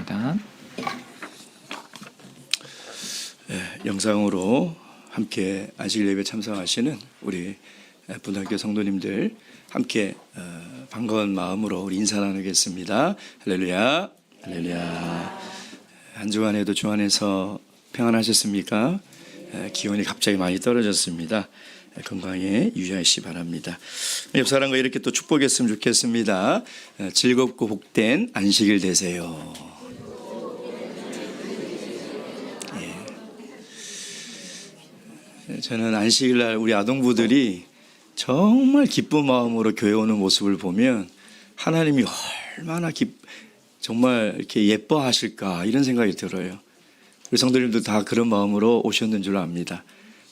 하겠습니다. 영상으로 함께 안식 예배 참석하시는 우리 분학교 성도님들 함께 반가운 마음으로 우리 인사 나누겠습니다. 할렐루야, 할렐루야. 한 주간에도 주 안에서 평안하셨습니까? 기온이 갑자기 많이 떨어졌습니다. 건강에 유의하시기 바랍니다. 옆 사람과 이렇게 또 축복했으면 좋겠습니다. 즐겁고 복된 안식일 되세요. 저는 안식일 날 우리 아동부들이 정말 기쁜 마음으로 교회 오는 모습을 보면 하나님이 얼마나 정말 이렇게 예뻐하실까 이런 생각이 들어요. 우리 성도님도 다 그런 마음으로 오셨는 줄 압니다.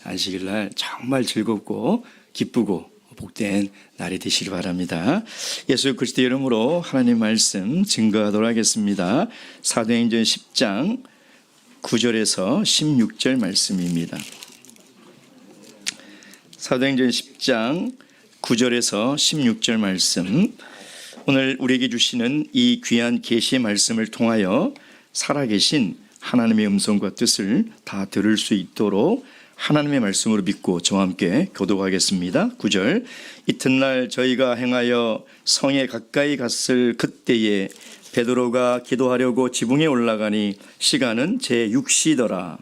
안식일 날 정말 즐겁고 기쁘고 복된 날이 되시기 바랍니다. 예수 그리스도 이름으로 하나님 말씀 증거하도록 하겠습니다. 사도행전 10장 9절에서 16절 말씀입니다. 사도행전 10장 9절에서 16절 말씀, 오늘 우리에게 주시는 이 귀한 계시의 말씀을 통하여 살아계신 하나님의 음성과 뜻을 다 들을 수 있도록 하나님의 말씀으로 믿고 저와 함께 교독하겠습니다. 9절, 이튿날 저희가 행하여 성에 가까이 갔을 그때에 베드로가 기도하려고 지붕에 올라가니 시간은 제6시더라.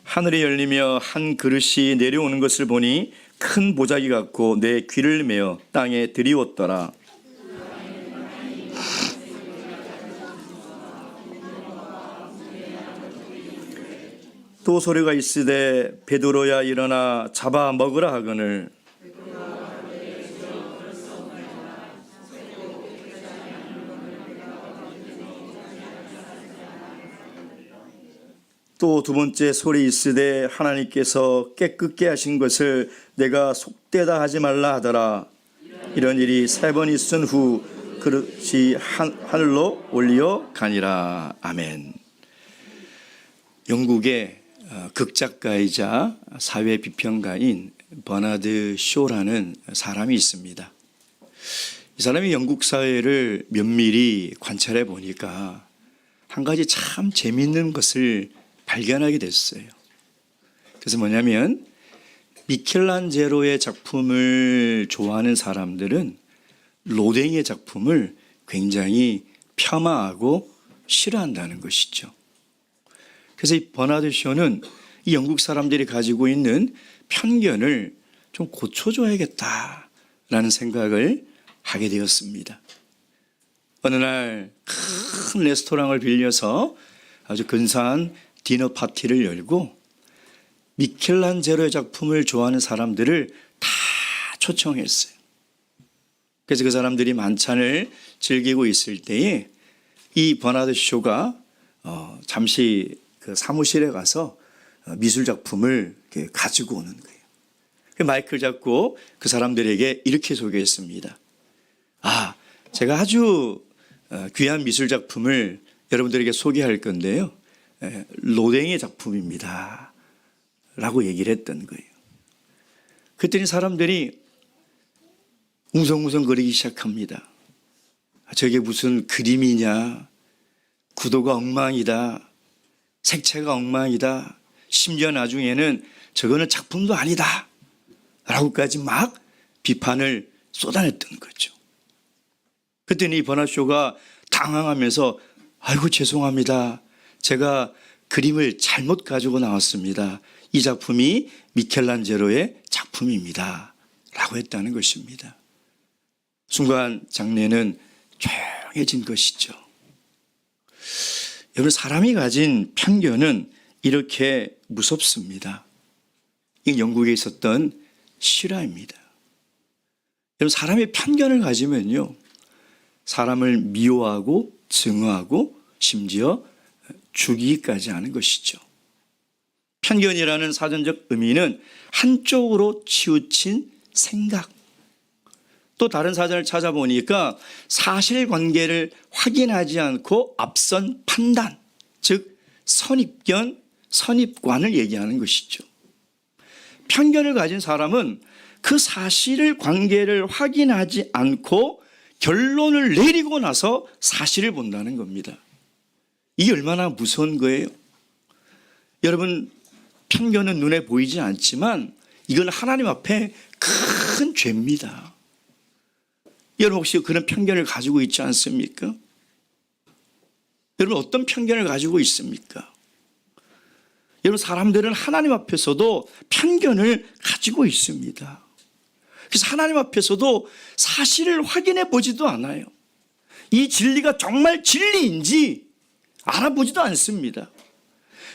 하늘이 열리며 한 그릇이 내려오는 것을 보니 큰 보자기 같고 내 귀를 메어 땅에 들이웠더라. 또 소리가 있으되 베드로야 일어나 잡아 먹으라 하거늘 또 두 번째 소리 있으되 하나님께서 깨끗게 하신 것을 내가 속되다 하지 말라 하더라. 이런 일이 세 번 있은 후 그릇이 하늘로 올려 가니라. 아멘. 영국의 극작가이자 사회 비평가인 버나드 쇼라는 사람이 있습니다. 이 사람이 영국 사회를 면밀히 관찰해 보니까 한 가지 참 재미있는 것을 발견하게 됐어요. 그래서 뭐냐면 미켈란젤로의 작품을 좋아하는 사람들은 로댕의 작품을 굉장히 폄하하고 싫어한다는 것이죠. 그래서 이 버나드 쇼는 이 영국 사람들이 가지고 있는 편견을 좀 고쳐줘야겠다라는 생각을 하게 되었습니다. 어느 날 큰 레스토랑을 빌려서 아주 근사한 디너 파티를 열고 미켈란젤로의 작품을 좋아하는 사람들을 다 초청했어요. 그래서 그 사람들이 만찬을 즐기고 있을 때에 이 버나드 쇼가 잠시 그 사무실에 가서 미술 작품을 가지고 오는 거예요. 마이크를 잡고 그 사람들에게 이렇게 소개했습니다. 제가 아주 귀한 미술 작품을 여러분들에게 소개할 건데요. 로댕의 작품입니다. 라고 얘기를 했던 거예요. 그랬더니 사람들이 웅성웅성거리기 시작합니다. 저게 무슨 그림이냐, 구도가 엉망이다, 색채가 엉망이다, 심지어 나중에는 저거는 작품도 아니다 라고까지 막 비판을 쏟아냈던 거죠. 그랬더니 이 버나드 쇼가 당황하면서 아이고 죄송합니다. 제가 그림을 잘못 가지고 나왔습니다. 이 작품이 미켈란젤로의 작품입니다. 라고 했다는 것입니다. 순간 장례는 조용해진 것이죠. 여러분, 사람이 가진 편견은 이렇게 무섭습니다. 이 영국에 있었던 실화입니다. 여러분, 사람의 편견을 가지면요, 사람을 미워하고 증오하고 심지어 죽이기까지 하는 것이죠. 편견이라는 사전적 의미는 한쪽으로 치우친 생각. 또 다른 사전을 찾아보니까 사실관계를 확인하지 않고 앞선 판단, 즉 선입견, 선입관을 얘기하는 것이죠. 편견을 가진 사람은 그 사실을 관계를 확인하지 않고 결론을 내리고 나서 사실을 본다는 겁니다. 이게 얼마나 무서운 거예요. 여러분, 편견은 눈에 보이지 않지만 이건 하나님 앞에 큰 죄입니다. 여러분 혹시 그런 편견을 가지고 있지 않습니까? 여러분 어떤 편견을 가지고 있습니까? 여러분 사람들은 하나님 앞에서도 편견을 가지고 있습니다. 그래서 하나님 앞에서도 사실을 확인해 보지도 않아요. 이 진리가 정말 진리인지 알아보지도 않습니다.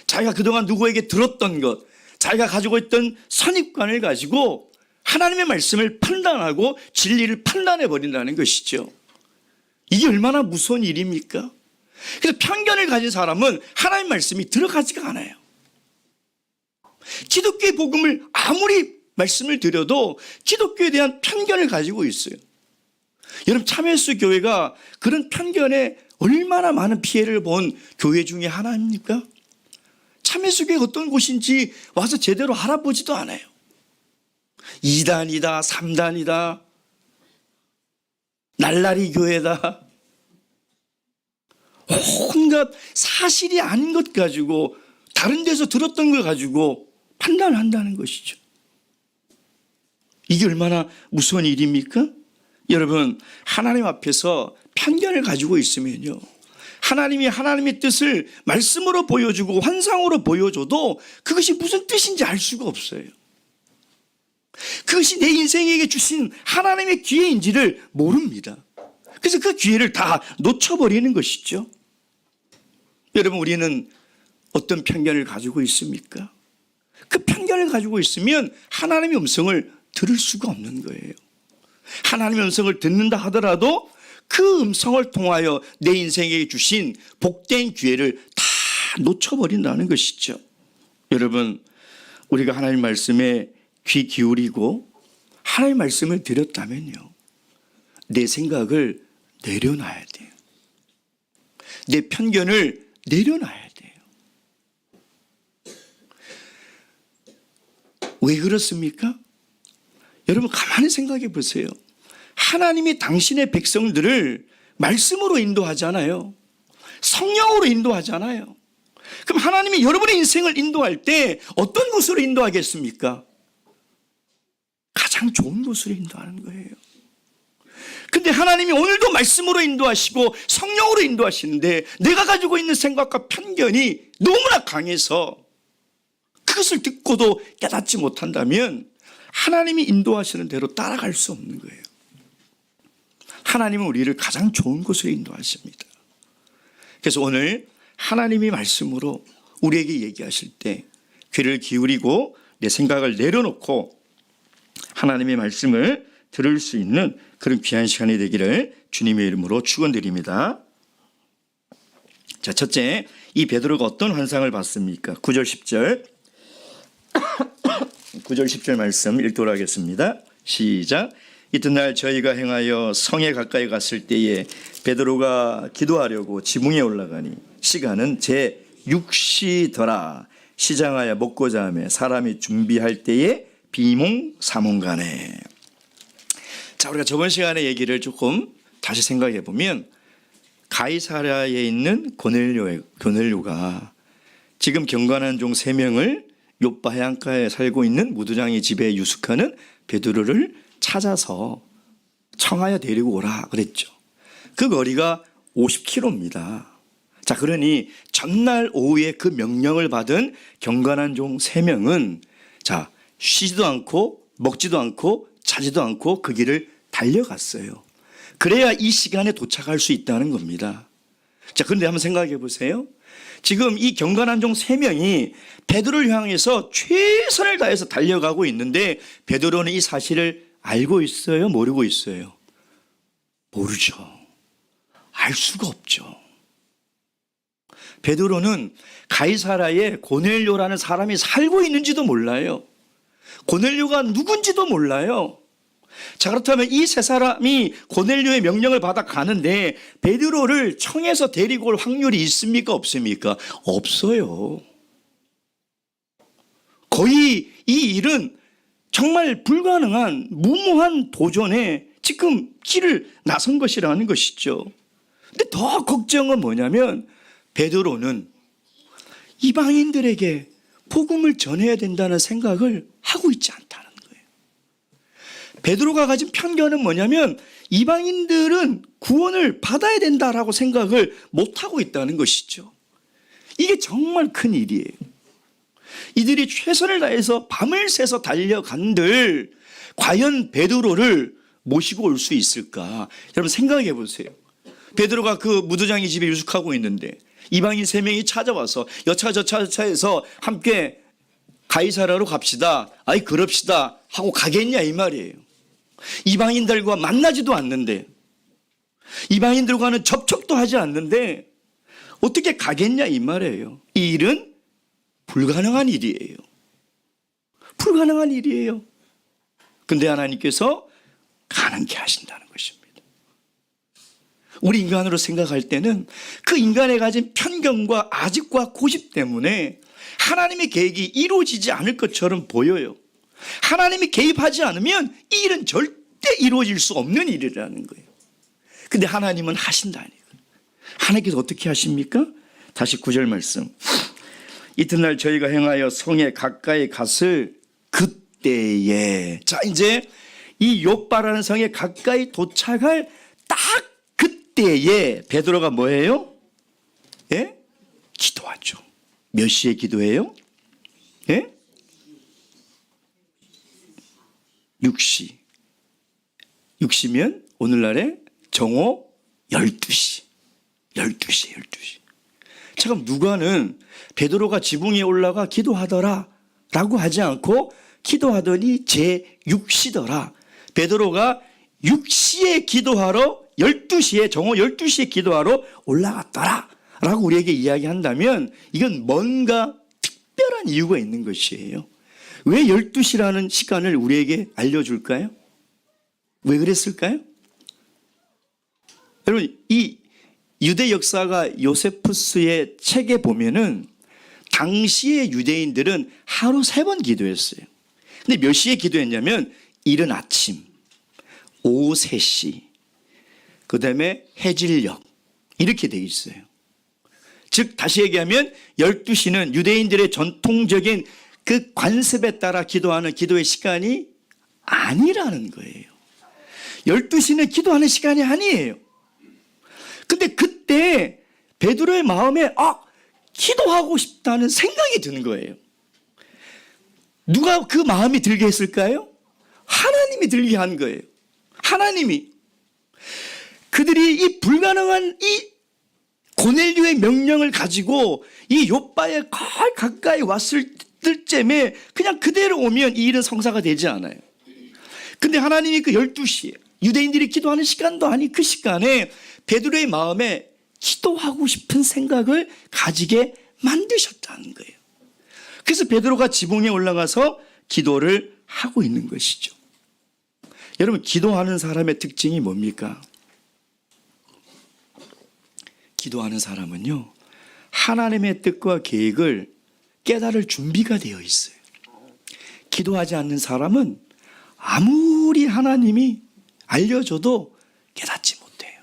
자기가 그동안 누구에게 들었던 것, 자기가 가지고 있던 선입관을 가지고 하나님의 말씀을 판단하고 진리를 판단해 버린다는 것이죠. 이게 얼마나 무서운 일입니까? 그래서 편견을 가진 사람은 하나님의 말씀이 들어가지가 않아요. 기독교의 복음을 아무리 말씀을 드려도 기독교에 대한 편견을 가지고 있어요. 여러분 참여수 교회가 그런 편견에 얼마나 많은 피해를 본 교회 중에 하나입니까? 참여수 교회가 어떤 곳인지 와서 제대로 알아보지도 않아요. 2단이다 3단이다 날라리 교회다 온갖 사실이 아닌 것 가지고 다른 데서 들었던 걸 가지고 판단을 한다는 것이죠. 이게 얼마나 무서운 일입니까? 여러분 하나님 앞에서 편견을 가지고 있으면요 하나님이 하나님의 뜻을 말씀으로 보여주고 환상으로 보여줘도 그것이 무슨 뜻인지 알 수가 없어요. 그것이 내 인생에게 주신 하나님의 기회인지를 모릅니다. 그래서 그 기회를 다 놓쳐버리는 것이죠. 여러분 우리는 어떤 편견을 가지고 있습니까? 그 편견을 가지고 있으면 하나님의 음성을 들을 수가 없는 거예요. 하나님의 음성을 듣는다 하더라도 그 음성을 통하여 내 인생에게 주신 복된 기회를 다 놓쳐버린다는 것이죠. 여러분 우리가 하나님 말씀에 귀 기울이고 하나님 말씀을 드렸다면요 내 생각을 내려놔야 돼요. 내 편견을 내려놔야 돼요. 왜 그렇습니까? 여러분 가만히 생각해 보세요. 하나님이 당신의 백성들을 말씀으로 인도하잖아요. 성령으로 인도하잖아요. 그럼 하나님이 여러분의 인생을 인도할 때 어떤 곳으로 인도하겠습니까? 가장 좋은 곳으로 인도하는 거예요. 근데 하나님이 오늘도 말씀으로 인도하시고 성령으로 인도하시는데 내가 가지고 있는 생각과 편견이 너무나 강해서 그것을 듣고도 깨닫지 못한다면 하나님이 인도하시는 대로 따라갈 수 없는 거예요. 하나님은 우리를 가장 좋은 곳으로 인도하십니다. 그래서 오늘 하나님이 말씀으로 우리에게 얘기하실 때 귀를 기울이고 내 생각을 내려놓고 하나님의 말씀을 들을 수 있는 그런 귀한 시간이 되기를 주님의 이름으로 축원드립니다. 자, 첫째, 이 베드로가 어떤 환상을 봤습니까? 9절 10절 9절 10절 말씀 읽도록 하겠습니다. 시작. 이튿날 저희가 행하여 성에 가까이 갔을 때에 베드로가 기도하려고 지붕에 올라가니 시간은 제 6시더라. 시장하여 먹고자 하며 사람이 준비할 때에 비몽사몽간에. 자, 우리가 저번 시간에 얘기를 조금 다시 생각해 보면 가이사랴에 있는 고넬료가 지금 경건한 종 3명을 요빠 해안가에 살고 있는 무두장의 집에 유숙하는 베드로를 찾아서 청하여 데리고 오라 그랬죠. 그 거리가 50km입니다. 자, 그러니 전날 오후에 그 명령을 받은 경건한 종 3명은 자, 쉬지도 않고 먹지도 않고 자지도 않고 그 길을 달려갔어요. 그래야 이 시간에 도착할 수 있다는 겁니다. 자, 그런데 한번 생각해 보세요. 지금 이 경건한 종 3명이 베드로를 향해서 최선을 다해서 달려가고 있는데 베드로는 이 사실을 알고 있어요? 모르고 있어요? 모르죠. 알 수가 없죠. 베드로는 가이사랴에 고넬료라는 사람이 살고 있는지도 몰라요. 고넬료가 누군지도 몰라요. 자, 그렇다면 이 3사람이 고넬료의 명령을 받아 가는데 베드로를 청해서 데리고 올 확률이 있습니까? 없습니까? 없어요. 거의 이 일은 정말 불가능한 무모한 도전에 지금 길을 나선 것이라는 것이죠. 근데 더 걱정은 뭐냐면 베드로는 이방인들에게 복음을 전해야 된다는 생각을 하고 있지 않다는 거예요. 베드로가 가진 편견은 뭐냐면 이방인들은 구원을 받아야 된다라고 생각을 못하고 있다는 것이죠. 이게 정말 큰 일이에요. 이들이 최선을 다해서 밤을 새서 달려간들 과연 베드로를 모시고 올 수 있을까? 여러분 생각해 보세요. 베드로가 그 무도장이 집에 유숙하고 있는데 이방인 3명이 찾아와서 여차저차해서 함께 가이사라로 갑시다. 아이 그럽시다 하고 가겠냐 이 말이에요. 이방인들과 만나지도 않는데, 이방인들과는 접촉도 하지 않는데 어떻게 가겠냐 이 말이에요. 이 일은 불가능한 일이에요. 불가능한 일이에요. 근데 하나님께서 가능케 하신다는 것입니다. 우리 인간으로 생각할 때는 그 인간의 가진 편견과 아집과 고집 때문에 하나님의 계획이 이루어지지 않을 것처럼 보여요. 하나님이 개입하지 않으면 이 일은 절대 이루어질 수 없는 일이라는 거예요. 근데 하나님은 하신다니까요. 하나님께서 어떻게 하십니까? 다시 9절 말씀. 이튿날 저희가 행하여 성에 가까이 갔을 그때에, 자 이제 이 욥바라는 성에 가까이 도착할 딱 그때에 베드로가 뭐예요? 예? 기도하죠. 몇 시에 기도해요? 예? 6시. 6시면 오늘날의 정오 12시. 12시. 잠깐 누가는 베드로가 지붕 위에 올라가 기도하더라 라고 하지 않고 기도하더니 제6시더라. 베드로가 6시에 기도하러 12시에 정오 12시에 기도하러 올라갔더라 라고 우리에게 이야기한다면 이건 뭔가 특별한 이유가 있는 것이에요. 왜 12시라는 시간을 우리에게 알려줄까요? 왜 그랬을까요? 여러분 이 유대 역사가 요세푸스의 책에 보면은 당시의 유대인들은 하루 3번 기도했어요. 근데 몇 시에 기도했냐면 이른 아침, 오후 3시, 그 다음에 해질녘 이렇게 돼 있어요. 즉 다시 얘기하면 12시는 유대인들의 전통적인 그 관습에 따라 기도하는 기도의 시간이 아니라는 거예요. 12시는 기도하는 시간이 아니에요. 근데 그때 베드로의 마음에 기도하고 싶다는 생각이 드는 거예요. 누가 그 마음이 들게 했을까요? 하나님이 들게 한 거예요. 하나님이. 그들이 이 불가능한 이 고넬료의 명령을 가지고 이 욥바에 가까이 왔을 때쯤에 그냥 그대로 오면 이 일은 성사가 되지 않아요. 근데 하나님이 그 12시에 유대인들이 기도하는 시간도 아닌 그 시간에 베드로의 마음에 기도하고 싶은 생각을 가지게 만드셨다는 거예요. 그래서 베드로가 지붕에 올라가서 기도를 하고 있는 것이죠. 여러분 기도하는 사람의 특징이 뭡니까? 기도하는 사람은요 하나님의 뜻과 계획을 깨달을 준비가 되어 있어요. 기도하지 않는 사람은 아무리 하나님이 알려줘도 깨닫지 못해요.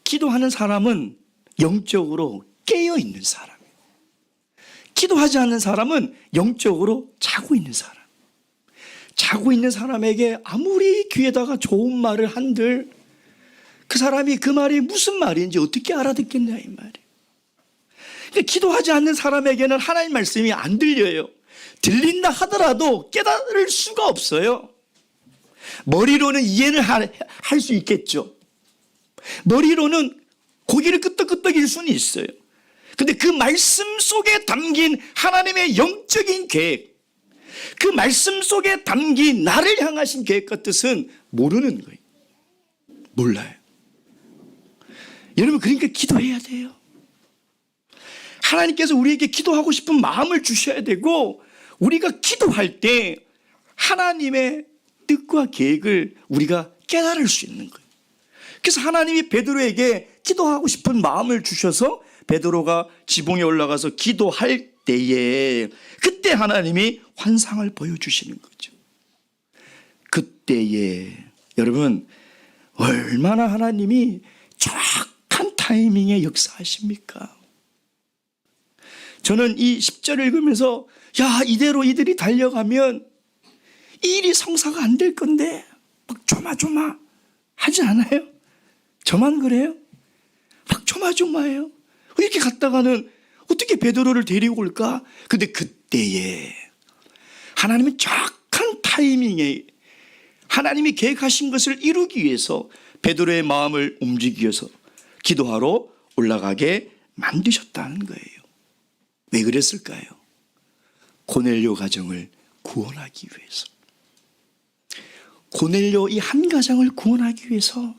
기도하는 사람은 영적으로 깨어있는 사람이에요. 기도하지 않는 사람은 영적으로 자고 있는 사람. 자고 있는 사람에게 아무리 귀에다가 좋은 말을 한들 그 사람이 그 말이 무슨 말인지 어떻게 알아듣겠냐 이 말이에요. 그러니까 기도하지 않는 사람에게는 하나님 말씀이 안 들려요. 들린다 하더라도 깨달을 수가 없어요. 머리로는 이해를 할 수 있겠죠. 머리로는 고개를 끄덕끄덕일 수는 있어요. 근데 그 말씀 속에 담긴 하나님의 영적인 계획, 그 말씀 속에 담긴 나를 향하신 계획과 뜻은 모르는 거예요. 몰라요. 여러분 그러니까 기도해야 돼요. 하나님께서 우리에게 기도하고 싶은 마음을 주셔야 되고 우리가 기도할 때 하나님의 뜻과 계획을 우리가 깨달을 수 있는 거예요. 그래서 하나님이 베드로에게 기도하고 싶은 마음을 주셔서 베드로가 지붕에 올라가서 기도할 그때 하나님이 환상을 보여주시는 거죠. 그때에 여러분 얼마나 하나님이 정확한 타이밍에 역사하십니까? 저는 이 10절을 읽으면서 야, 이대로 이들이 달려가면 이 일이 성사가 안 될 건데 막 조마조마 하지 않아요? 저만 그래요? 막 조마조마해요. 이렇게 갔다가는 어떻게 베드로를 데리고 올까? 근데 그때에 하나님은 정확한 타이밍에 하나님이 계획하신 것을 이루기 위해서 베드로의 마음을 움직이기 위해서 기도하러 올라가게 만드셨다는 거예요. 왜 그랬을까요? 고넬료 가정을 구원하기 위해서. 고넬료 이 한 가정을 구원하기 위해서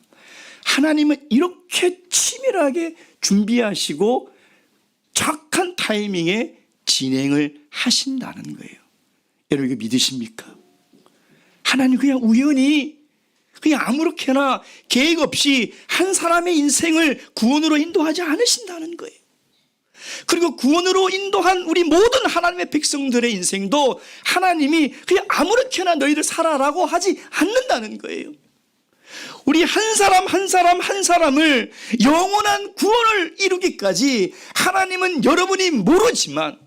하나님은 이렇게 치밀하게 준비하시고 정확한 타이밍에 진행을 하신다는 거예요. 여러분 이거 믿으십니까? 하나님 그냥 우연히 그냥 아무렇게나 계획 없이 한 사람의 인생을 구원으로 인도하지 않으신다는 거예요. 그리고 구원으로 인도한 우리 모든 하나님의 백성들의 인생도 하나님이 그냥 아무렇게나 너희들 살아라고 하지 않는다는 거예요. 우리 한 사람 한 사람 한 사람을 영원한 구원을 이루기까지 하나님은 여러분이 모르지만,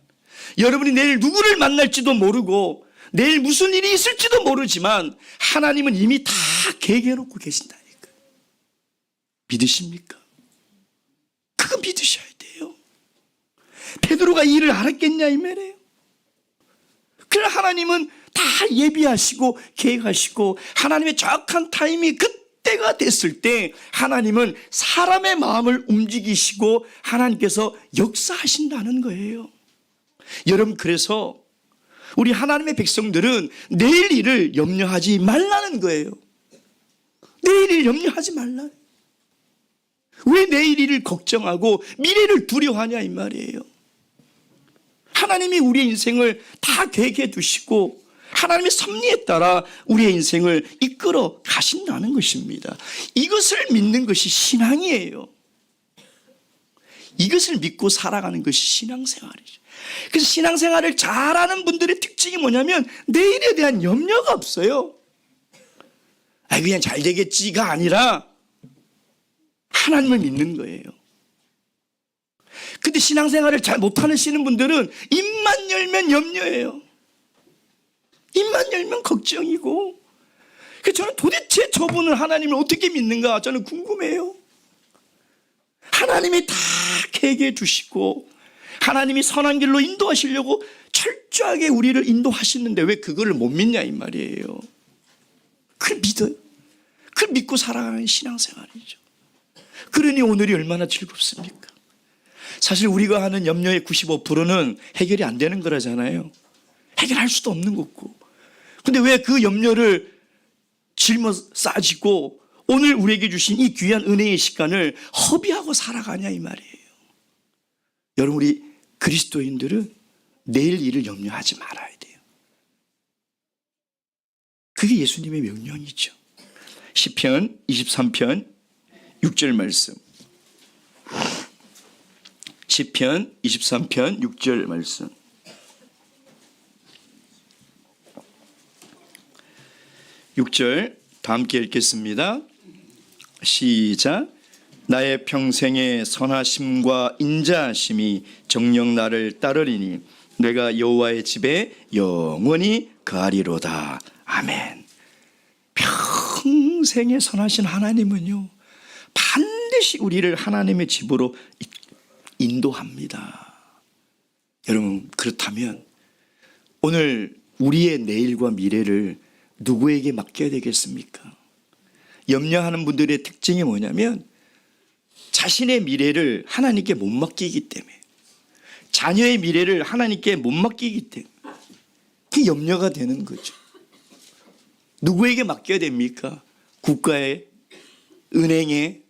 여러분이 내일 누구를 만날지도 모르고 내일 무슨 일이 있을지도 모르지만 하나님은 이미 다 계획해놓고 계신다니까. 믿으십니까? 그거 믿으셔야 돼요. 베드로가 이 일을 알았겠냐 이 말이에요. 그러나 하나님은 다 예비하시고 계획하시고 하나님의 정확한 타임이 그때가 됐을 때 하나님은 사람의 마음을 움직이시고 하나님께서 역사하신다는 거예요. 여러분 그래서 우리 하나님의 백성들은 내일 일을 염려하지 말라는 거예요. 내일 일 염려하지 말라. 왜 내일 일을 걱정하고 미래를 두려워하냐 이 말이에요. 하나님이 우리의 인생을 다 계획해 두시고 하나님의 섭리에 따라 우리의 인생을 이끌어 가신다는 것입니다. 이것을 믿는 것이 신앙이에요. 이것을 믿고 살아가는 것이 신앙생활이죠. 그래서 신앙생활을 잘하는 분들의 특징이 뭐냐면 내일에 대한 염려가 없어요. 그냥 잘 되겠지가 아니라 하나님을 믿는 거예요. 근데 신앙생활을 잘 못하시는 분들은 입만 열면 염려해요. 입만 열면 걱정이고. 그래서 저는 도대체 저분을 하나님을 어떻게 믿는가 저는 궁금해요. 하나님이 다 계획해 주시고 하나님이 선한 길로 인도하시려고 철저하게 우리를 인도하시는데 왜 그거를 못 믿냐 이 말이에요. 그걸 믿어요. 그걸 믿고 살아가는 신앙생활이죠. 그러니 오늘이 얼마나 즐겁습니까? 사실 우리가 하는 염려의 95%는 해결이 안 되는 거라잖아요. 해결할 수도 없는 거고. 근데 왜 그 염려를 짊어 싸지고 오늘 우리에게 주신 이 귀한 은혜의 시간을 허비하고 살아가냐 이 말이에요. 여러분 우리 그리스도인들은 내일 일을 염려하지 말아야 돼요. 그게 예수님의 명령이죠. 시편 23편 6절 말씀. 시편 23편 6절 말씀. (6절) 다 함께 읽겠습니다. 시작. 나의 평생의 선하심과 인자하심이 정녕 나를 따르리니 내가 여호와의 집에 영원히 거하리로다. 아멘. 평생의 선하신 하나님은요 반드시 우리를 하나님의 집으로 인도합니다. 여러분 그렇다면 오늘 우리의 내일과 미래를 누구에게 맡겨야 되겠습니까? 염려하는 분들의 특징이 뭐냐면 자신의 미래를 하나님께 못 맡기기 때문에, 자녀의 미래를 하나님께 못 맡기기 때문에 그게 염려가 되는 거죠. 누구에게 맡겨야 됩니까? 국가에, 은행에,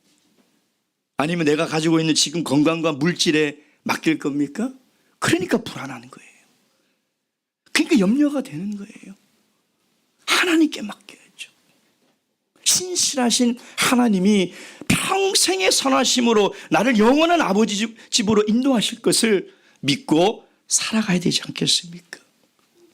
아니면 내가 가지고 있는 지금 건강과 물질에 맡길 겁니까? 그러니까 불안한 거예요. 그러니까 염려가 되는 거예요. 하나님께 맡겨야죠. 신실하신 하나님이 평생의 선하심으로 나를 영원한 아버지 집으로 인도하실 것을 믿고 살아가야 되지 않겠습니까?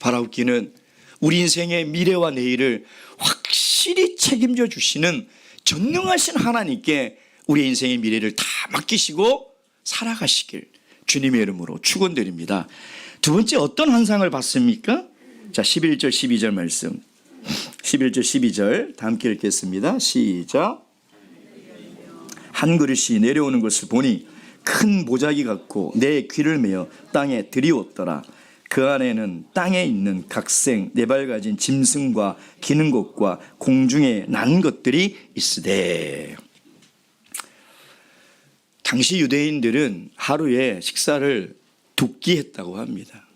바라옵기는 우리 인생의 미래와 내일을 확실히 책임져 주시는 전능하신 하나님께 우리 인생의 미래를 다 맡기시고 살아가시길 주님의 이름으로 축원드립니다. 두 번째 어떤 환상을 봤습니까? 자, 11절 12절 말씀. 11절 12절 다 함께 읽겠습니다. 시작. 한 그릇이 내려오는 것을 보니 큰 보자기 같고 내 귀를 메어 땅에 들이웠더라. 그 안에는 땅에 있는 각생 네 발 가진 짐승과 기는 것과 공중에 난 것들이 있으되. 당시 유대인들은 하루에 식사를 2끼 했다고 합니다.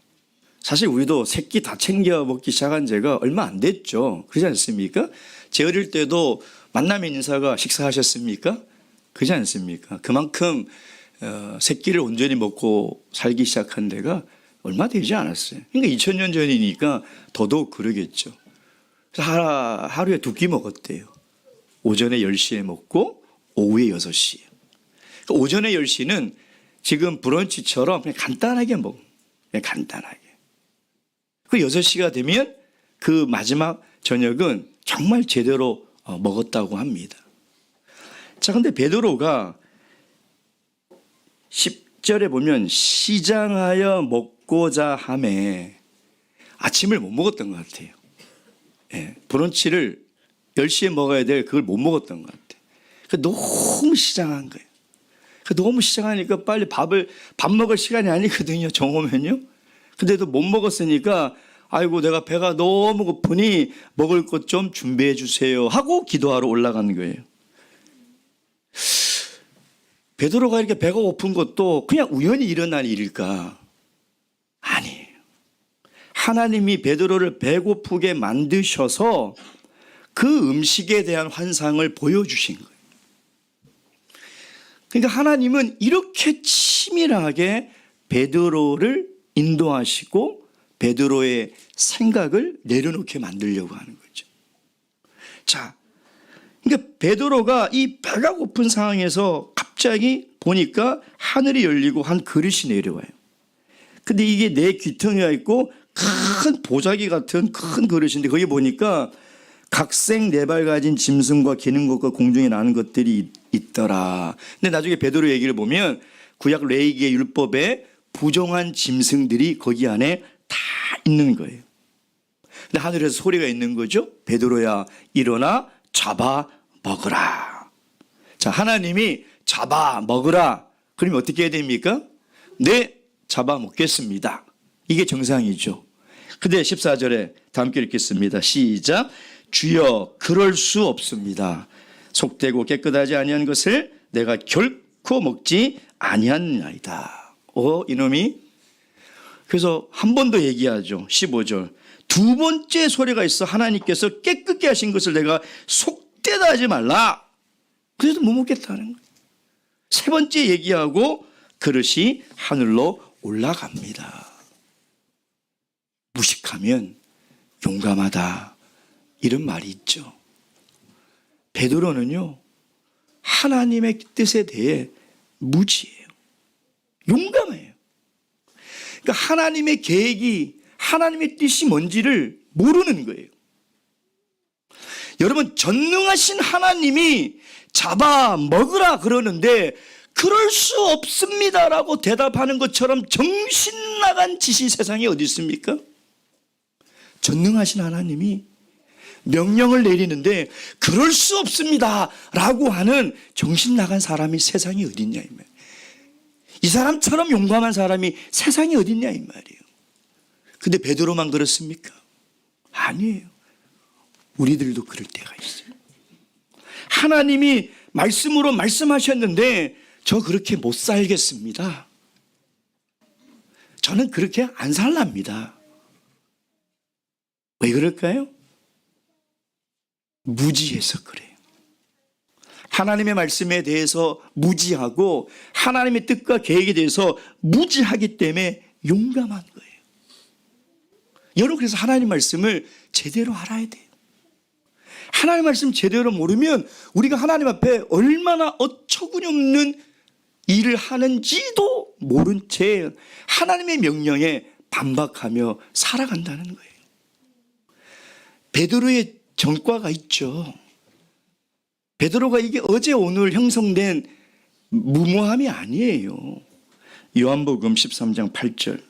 사실 우리도 3끼 다 챙겨 먹기 시작한 지가 얼마 안 됐죠. 그렇지 않습니까? 제 어릴 때도 만나면 인사가 식사하셨습니까? 그렇지 않습니까? 그만큼 3끼를 온전히 먹고 살기 시작한 데가 얼마 되지 않았어요. 그러니까 2000년 전이니까 더더욱 그러겠죠. 그래서 하루에 2끼 먹었대요. 오전에 10시에 먹고 오후에 6시에. 그러니까 오전에 10시는 지금 브런치처럼 그냥 간단하게 먹어. 그냥 간단하게. 그 6시가 되면 그 마지막 저녁은 정말 제대로 먹었다고 합니다. 자, 근데 베드로가 10절에 보면 시장하여 먹고자 하매 아침을 못 먹었던 것 같아요. 예, 브런치를 10시에 먹어야 될 그걸 못 먹었던 것 같아요. 너무 시장한 거예요. 너무 시장하니까 빨리 밥 먹을 시간이 아니거든요. 정오면요. 근데도 못 먹었으니까 아이고 내가 배가 너무 고프니 먹을 것 좀 준비해 주세요 하고 기도하러 올라간 거예요. 베드로가 이렇게 배가 고픈 것도 그냥 우연히 일어난 일일까? 아니에요. 하나님이 베드로를 배고프게 만드셔서 그 음식에 대한 환상을 보여주신 거예요. 그러니까 하나님은 이렇게 치밀하게 베드로를 인도하시고 베드로의 생각을 내려놓게 만들려고 하는 거죠. 자, 그러니까 베드로가 이 배가 고픈 상황에서 갑자기 보니까 하늘이 열리고 한 그릇이 내려와요. 근데 이게 내 귀퉁이가 있고 큰 보자기 같은 큰 그릇인데 거기 보니까 각생 네 발 가진 짐승과 기는 것과 공중에 나는 것들이 있더라. 근데 나중에 베드로 얘기를 보면 구약 레위기의 율법에 부정한 짐승들이 거기 안에 다 있는 거예요. 근데 하늘에서 소리가 있는 거죠. 베드로야 일어나 잡아 먹으라. 자, 하나님이 잡아 먹으라. 그러면 어떻게 해야 됩니까? 네, 잡아 먹겠습니다. 이게 정상이죠. 근데 14절에 다 함께 읽겠습니다. 시작. 주여 그럴 수 없습니다. 속되고 깨끗하지 아니한 것을 내가 결코 먹지 아니하나이다. 이놈이. 그래서 한 번 더 얘기하죠. 15절. 두 번째 소리가 있어. 하나님께서 깨끗게 하신 것을 내가 속되다 하지 말라. 그래도 못 먹겠다는 거예요. 세 번째 얘기하고 그릇이 하늘로 올라갑니다. 무식하면 용감하다. 이런 말이 있죠. 베드로는요, 하나님의 뜻에 대해 무지해요. 용감해요. 그러니까 하나님의 계획이, 하나님의 뜻이 뭔지를 모르는 거예요. 여러분, 전능하신 하나님이 잡아 먹으라 그러는데 그럴 수 없습니다라고 대답하는 것처럼 정신 나간 짓이 세상에 어디 있습니까? 전능하신 하나님이 명령을 내리는데 그럴 수 없습니다라고 하는 정신 나간 사람이 세상에 어디 있냐 이 말이에요. 이 사람처럼 용감한 사람이 세상에 어디 있냐 이 말이에요. 근데 베드로만 그렇습니까? 아니에요. 우리들도 그럴 때가 있어요. 하나님이 말씀으로 말씀하셨는데 저 그렇게 못 살겠습니다. 저는 그렇게 안 살랍니다. 왜 그럴까요? 무지해서 그래요. 하나님의 말씀에 대해서 무지하고 하나님의 뜻과 계획에 대해서 무지하기 때문에 용감한 거예요. 여러분, 그래서 하나님 말씀을 제대로 알아야 돼요. 하나님 말씀 제대로 모르면 우리가 하나님 앞에 얼마나 어처구니없는 일을 하는지도 모른 채 하나님의 명령에 반박하며 살아간다는 거예요. 베드로의 전과가 있죠. 베드로가 이게 어제 오늘 형성된 무모함이 아니에요. 요한복음 13장 8절.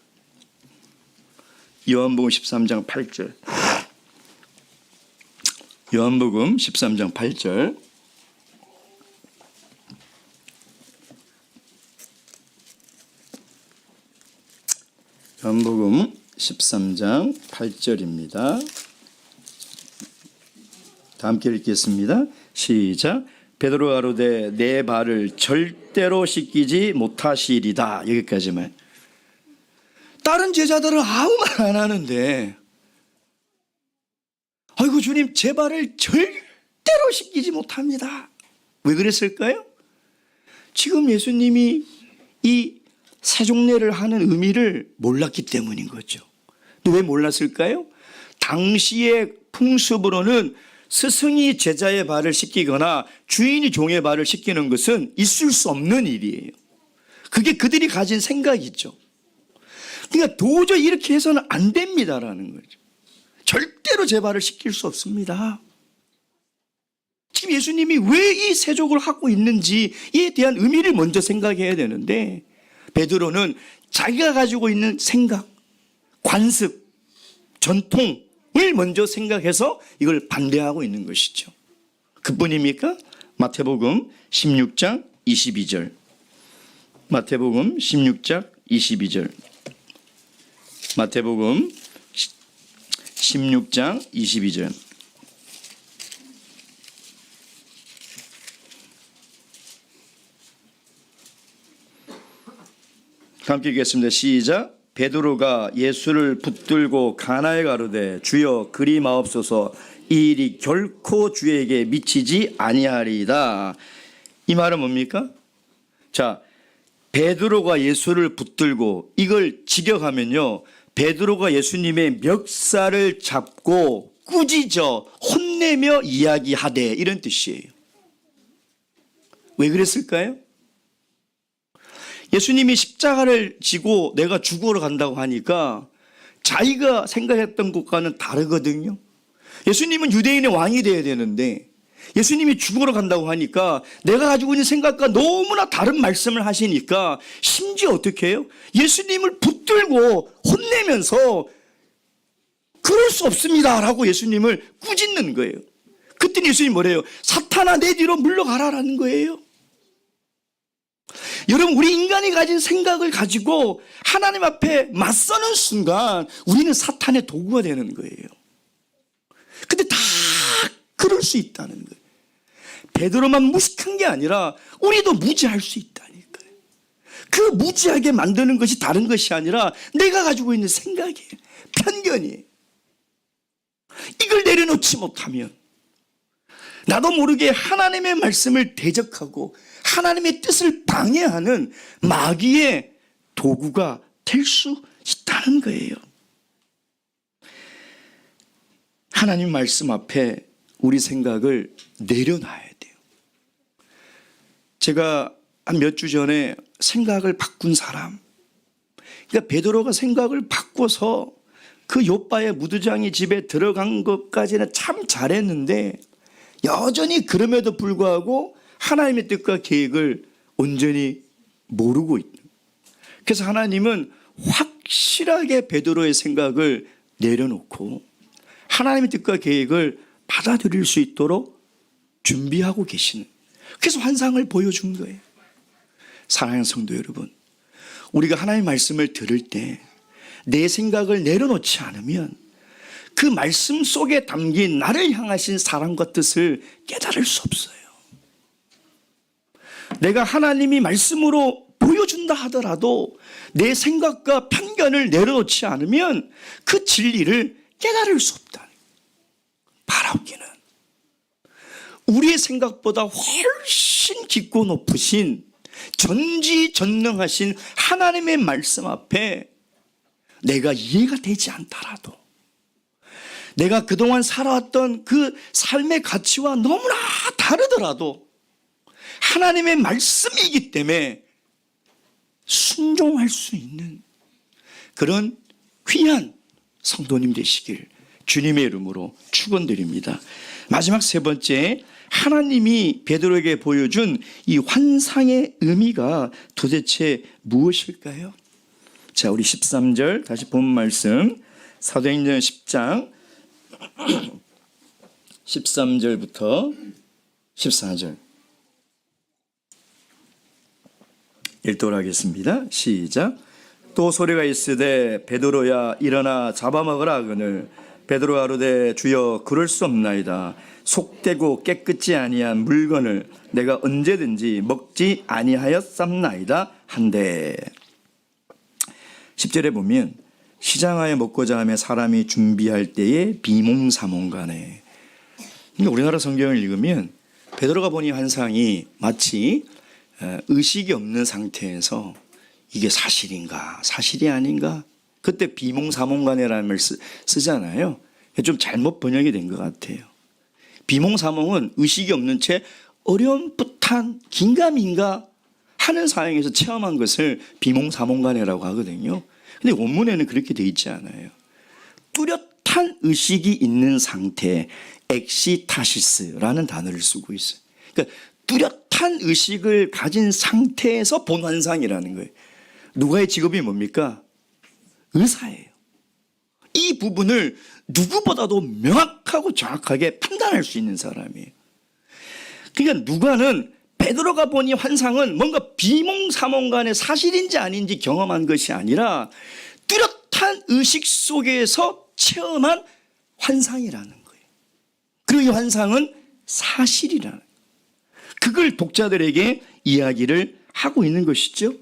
요한복음 13장 8절. 요한복음 13장 8절. 요한복음 13장 8절입니다. 다 함께 읽겠습니다. 시작. 베드로가 가로되 내 발을 절대로 씻기지 못하시리다. 여기까지만. 다른 제자들은 아무 말 안 하는데, 아이고 주님 제 발을 절대로 씻기지 못합니다. 왜 그랬을까요? 지금 예수님이 이 세종례를 하는 의미를 몰랐기 때문인 거죠. 왜 몰랐을까요? 당시의 풍습으로는 스승이 제자의 발을 씻기거나 주인이 종의 발을 씻기는 것은 있을 수 없는 일이에요. 그게 그들이 가진 생각이죠. 그러니까 도저히 이렇게 해서는 안 됩니다라는 거죠. 절대로 제 발을 씻길 수 없습니다. 지금 예수님이 왜 이 세족을 하고 있는지에 대한 의미를 먼저 생각해야 되는데, 베드로는 자기가 가지고 있는 생각, 관습, 전통을 먼저 생각해서 이걸 반대하고 있는 것이죠. 그뿐입니까? 마태복음 16장 22절. 마태복음 16장 22절. 마태복음 16장 22절. 함께 읽겠습니다. 시작. 베드로가 예수를 붙들고 가나에 가로되 주여 그리 마옵소서, 이 일이 결코 주에게 미치지 아니하리이다. 이 말은 뭡니까? 자, 베드로가 예수를 붙들고, 이걸 직역하면요, 베드로가 예수님의 멱살을 잡고 꾸짖어 혼내며 이야기하되, 이런 뜻이에요. 왜 그랬을까요? 예수님이 십자가를 지고 내가 죽으러 간다고 하니까 자기가 생각했던 것과는 다르거든요. 예수님은 유대인의 왕이 되어야 되는데 예수님이 죽으러 간다고 하니까 내가 가지고 있는 생각과 너무나 다른 말씀을 하시니까 심지어 어떻게 해요? 예수님을 붙들고 혼내면서 그럴 수 없습니다 라고 예수님을 꾸짖는 거예요. 그때 예수님이 뭐래요? 사탄아 내 뒤로 물러가라라는 거예요. 여러분, 우리 인간이 가진 생각을 가지고 하나님 앞에 맞서는 순간 우리는 사탄의 도구가 되는 거예요. 근데 다 그럴 수 있다는 거예요. 베드로만 무식한 게 아니라 우리도 무지할 수 있다니까요. 그 무지하게 만드는 것이 다른 것이 아니라 내가 가지고 있는 생각이에요. 편견이에요. 이걸 내려놓지 못하면 나도 모르게 하나님의 말씀을 대적하고 하나님의 뜻을 방해하는 마귀의 도구가 될 수 있다는 거예요. 하나님 말씀 앞에 우리 생각을 내려놔야 돼요. 제가 한 몇 주 전에 생각을 바꾼 사람, 그러니까 베드로가 생각을 바꿔서 그 욥바의 무두장이 집에 들어간 것까지는 참 잘했는데 여전히 그럼에도 불구하고 하나님의 뜻과 계획을 온전히 모르고 있는. 그래서 하나님은 확실하게 베드로의 생각을 내려놓고 하나님의 뜻과 계획을 받아들일 수 있도록 준비하고 계시는, 그래서 환상을 보여준 거예요. 사랑하는 성도 여러분, 우리가 하나님의 말씀을 들을 때 내 생각을 내려놓지 않으면 그 말씀 속에 담긴 나를 향하신 사랑과 뜻을 깨달을 수 없어요. 내가 하나님이 말씀으로 보여준다 하더라도 내 생각과 편견을 내려놓지 않으면 그 진리를 깨달을 수 없다. 바라옵기는 우리의 생각보다 훨씬 깊고 높으신 전지전능하신 하나님의 말씀 앞에 내가 이해가 되지 않더라도, 내가 그동안 살아왔던 그 삶의 가치와 너무나 다르더라도 하나님의 말씀이기 때문에 순종할 수 있는 그런 귀한 성도님 되시길 주님의 이름으로 축원드립니다. 마지막 세 번째, 하나님이 베드로에게 보여준 이 환상의 의미가 도대체 무엇일까요? 자, 우리 13절 다시 본 말씀, 사도행전 10장 13절부터 14절 읽도록 하겠습니다. 시작. 또 소리가 있으되 베드로야 일어나 잡아먹으라 하거늘 베드로가 가로되 주여 그럴 수 없나이다. 속되고 깨끗지 아니한 물건을 내가 언제든지 먹지 아니하였삼나이다 한데. 10절에 보면 시장하여 먹고자 하며 사람이 준비할 때에 비몽사몽간에. 우리나라 성경을 읽으면 베드로가 본 이 환상이 마치 의식이 없는 상태에서 이게 사실인가 사실이 아닌가, 그때 비몽사몽간에라는 말 쓰잖아요. 좀 잘못 번역이 된 것 같아요. 비몽사몽은 의식이 없는 채 어렴풋한 긴가민가 하는 상황에서 체험한 것을 비몽사몽간에라고 하거든요. 근데 원문에는 그렇게 돼 있지 않아요. 뚜렷한 의식이 있는 상태, 엑시타시스라는 단어를 쓰고 있어요. 그러니까 뚜렷한 의식을 가진 상태에서 본 환상이라는 거예요. 누가의 직업이 뭡니까? 의사예요. 이 부분을 누구보다도 명확하고 정확하게 판단할 수 있는 사람이에요. 그러니까 누가는 베드로가 본 이 환상은 뭔가 비몽사몽간의 사실인지 아닌지 경험한 것이 아니라 뚜렷한 의식 속에서 체험한 환상이라는 거예요. 그리고 이 환상은 사실이라는 거예요. 그걸 독자들에게 이야기를 하고 있는 것이죠.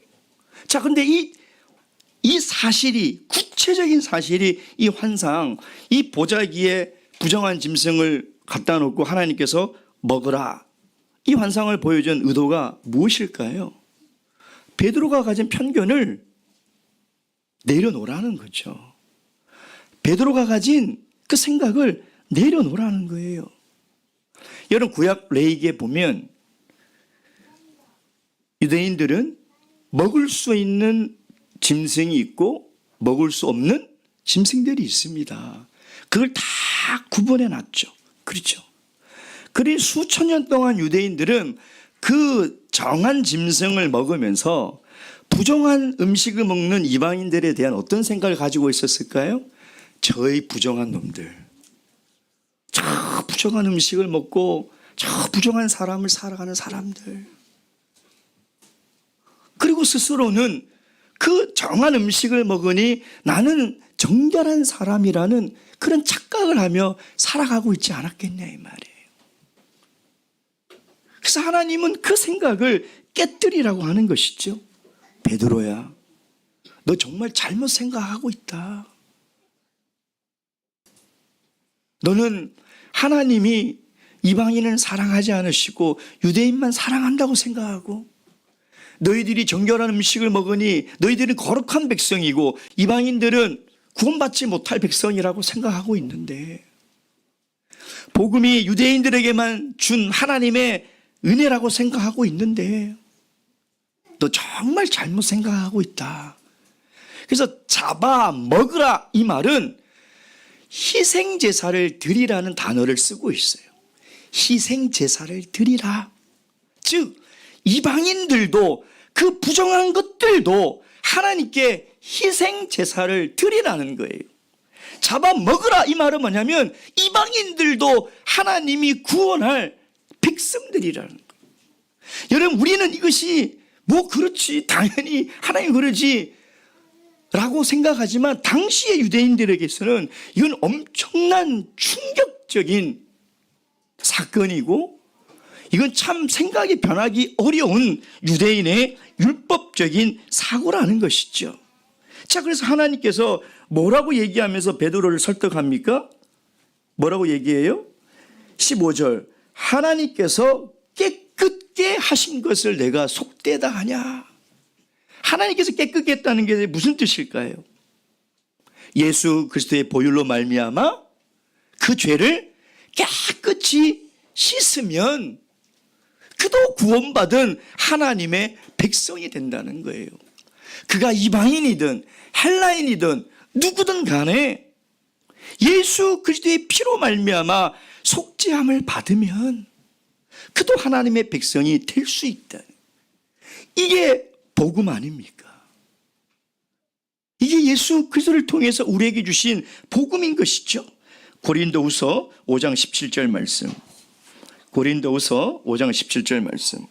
자, 근데 이 사실이, 구체적인 사실이 이 환상, 이 보자기에 부정한 짐승을 갖다 놓고 하나님께서 먹으라, 이 환상을 보여준 의도가 무엇일까요? 베드로가 가진 편견을 내려놓으라는 거죠. 베드로가 가진 그 생각을 내려놓으라는 거예요. 여러분, 구약 레위기에 보면 유대인들은 먹을 수 있는 짐승이 있고 먹을 수 없는 짐승들이 있습니다. 그걸 다 구분해 놨죠. 그렇죠. 그리 수천 년 동안 유대인들은 그 정한 짐승을 먹으면서 부정한 음식을 먹는 이방인들에 대한 어떤 생각을 가지고 있었을까요? 저희 부정한 놈들, 저 부정한 음식을 먹고 저 부정한 사람을 살아가는 사람들. 그리고 스스로는 그 정한 음식을 먹으니 나는 정결한 사람이라는 그런 착각을 하며 살아가고 있지 않았겠냐 이 말이에요. 그래서 하나님은 그 생각을 깨뜨리라고 하는 것이죠. 베드로야, 너 정말 잘못 생각하고 있다. 너는 하나님이 이방인을 사랑하지 않으시고 유대인만 사랑한다고 생각하고, 너희들이 정결한 음식을 먹으니 너희들은 거룩한 백성이고 이방인들은 구원받지 못할 백성이라고 생각하고 있는데, 복음이 유대인들에게만 준 하나님의 은혜라고 생각하고 있는데 너 정말 잘못 생각하고 있다. 그래서 잡아 먹으라, 이 말은 희생제사를 드리라는 단어를 쓰고 있어요. 희생제사를 드리라. 즉 이방인들도 그 부정한 것들도 하나님께 희생제사를 드리라는 거예요. 잡아먹으라, 이 말은 뭐냐면 이방인들도 하나님이 구원할 백성들이라는 거예요. 여러분, 우리는 이것이 뭐 그렇지, 당연히 하나님 그러지 라고 생각하지만 당시의 유대인들에게서는 이건 엄청난 충격적인 사건이고, 이건 참 생각이 변하기 어려운 유대인의 율법적인 사고라는 것이죠. 자, 그래서 하나님께서 뭐라고 얘기하면서 베드로를 설득합니까? 뭐라고 얘기해요? 15절, 하나님께서 깨끗게 하신 것을 내가 속되다 하냐. 하나님께서 깨끗게 했다는 게 무슨 뜻일까요? 예수 그리스도의 보혈로 말미암아 그 죄를 깨끗이 씻으면 그도 구원받은 하나님의 백성이 된다는 거예요. 그가 이방인이든 헬라인이든 누구든 간에 예수 그리스도의 피로 말미암아 속죄함을 받으면 그도 하나님의 백성이 될 수 있다. 이게 복음 아닙니까? 이게 예수 그리스도를 통해서 우리에게 주신 복음인 것이죠. 고린도후서 5장 17절 말씀. 고린도후서 5장 17절 말씀.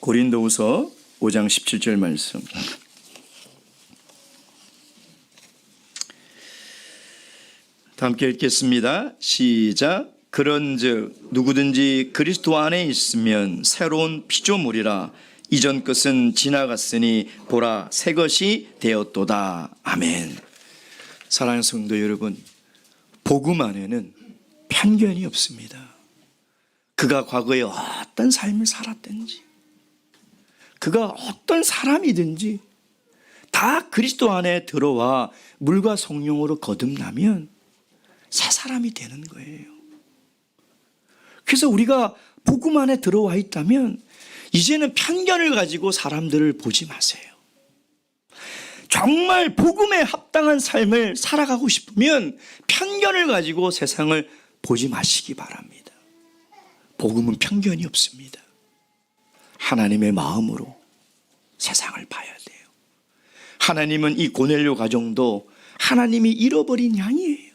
고린도후서 5장 17절 말씀. 다 함께 읽겠습니다. 시작. 그런즉 누구든지 그리스도 안에 있으면 새로운 피조물이라 이전 것은 지나갔으니 보라 새 것이 되었도다. 아멘. 사랑하는 성도 여러분, 복음 안에는 편견이 없습니다. 그가 과거에 어떤 삶을 살았든지, 그가 어떤 사람이든지 다 그리스도 안에 들어와 물과 성령으로 거듭나면 새 사람이 되는 거예요. 그래서 우리가 복음 안에 들어와 있다면 이제는 편견을 가지고 사람들을 보지 마세요. 정말 복음에 합당한 삶을 살아가고 싶으면 편견을 가지고 세상을 보지 마시기 바랍니다. 복음은 편견이 없습니다. 하나님의 마음으로 세상을 봐야 돼요. 하나님은 이 고넬료 가정도 하나님이 잃어버린 양이에요.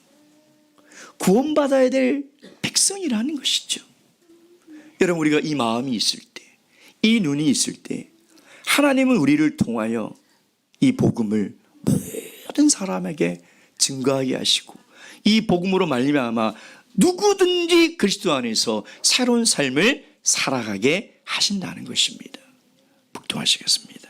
구원받아야 될 백성이라는 것이죠. 여러분, 우리가 이 마음이 있을 때, 이 눈이 있을 때 하나님은 우리를 통하여 이 복음을 모든 사람에게 증거하게 하시고 이 복음으로 말미암아 누구든지 그리스도 안에서 새로운 삶을 살아가게 하신다는 것입니다. 복종하시겠습니다.